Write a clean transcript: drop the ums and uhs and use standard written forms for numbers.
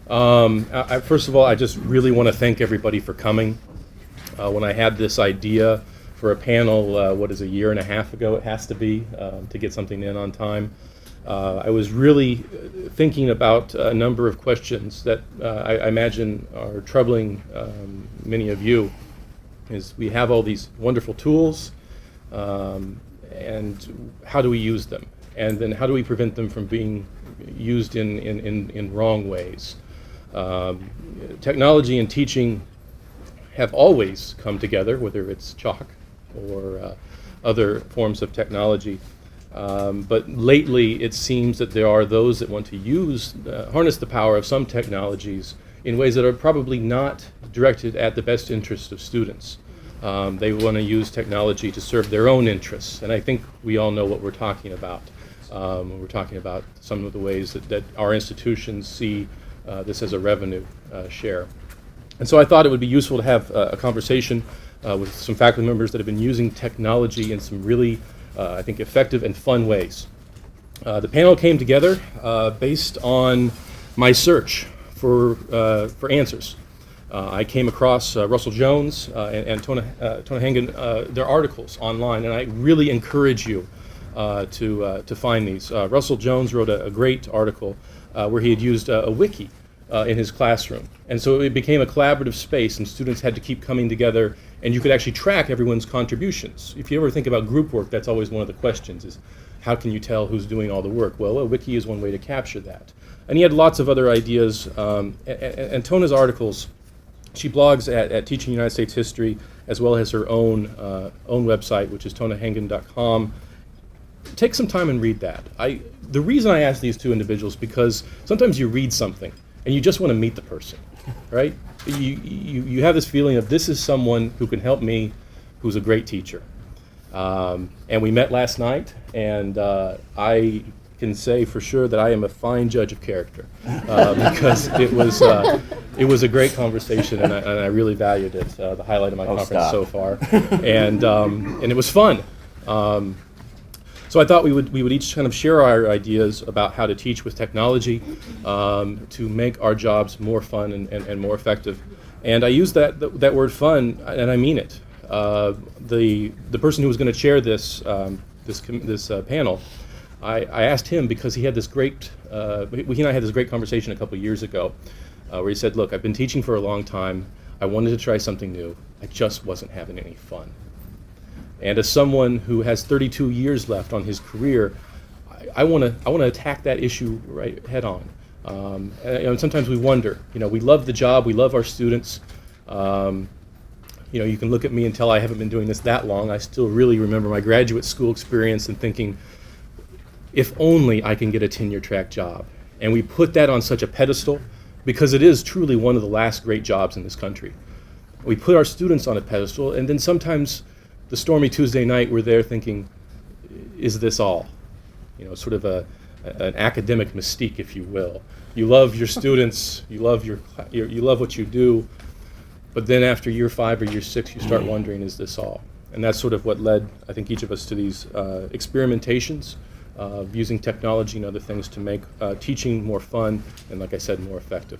First of all, I just really want to thank everybody for coming. When I had this idea for a panel, a year and a half ago it has to be, to get something in on time, I was really thinking about a number of questions that I imagine are troubling many of you. Is we have all these wonderful tools, and how do we use them? And then how do we prevent them from being used in wrong ways? Technology and teaching have always come together, whether it's chalk or other forms of technology. But lately it seems that there are those that want to harness the power of some technologies in ways that are probably not directed at the best interest of students. They want to use technology to serve their own interests, and I think we all know what we're talking about. We're talking about some of the ways that our institutions see this as a revenue share. And so I thought it would be useful to have a conversation with some faculty members that have been using technology in some really, I think, effective and fun ways. The panel came together based on my search for answers. I came across Russell Jones and Tona Hengen, their articles online, and I really encourage you to find these. Russell Jones wrote a great article where he had used a wiki in his classroom. And so it became a collaborative space, and students had to keep coming together, and you could actually track everyone's contributions. If you ever think about group work, that's always one of the questions, is how can you tell who's doing all the work? Well, a wiki is one way to capture that. And he had lots of other ideas. And Tona's articles, she blogs at Teaching United States History, as well as her own website, which is videobynic.com. Take some time and read that. The reason I ask these two individuals, because sometimes you read something and you just want to meet the person, right? You have this feeling of, this is someone who can help me, who's a great teacher. And we met last night, and I can say for sure that I am a fine judge of character, because it was a great conversation, and I really valued it. The highlight of my conference so far, and it was fun. So I thought we would each kind of share our ideas about how to teach with technology to make our jobs more fun and more effective. And I use that word fun, and I mean it. The person who was going to chair this panel, I asked him because he had this great, he and I had this great conversation a couple years ago where he said, look, I've been teaching for a long time. I wanted to try something new. I just wasn't having any fun. And as someone who has 32 years left on his career, I want to attack that issue right head on. And sometimes we wonder, we love the job, we love our students. You can look at me and tell I haven't been doing this that long. I still really remember my graduate school experience and thinking, if only I can get a tenure track job. And we put that on such a pedestal because it is truly one of the last great jobs in this country. We put our students on a pedestal, and then sometimes the stormy Tuesday night, we're there thinking, is this all? Sort of an academic mystique, if you will. You love your students, you love you love what you do, but then after year 5 or year 6, you start wondering, is this all? And that's sort of what led, I think, each of us to these experimentations of using technology and other things to make teaching more fun and, like I said, more effective.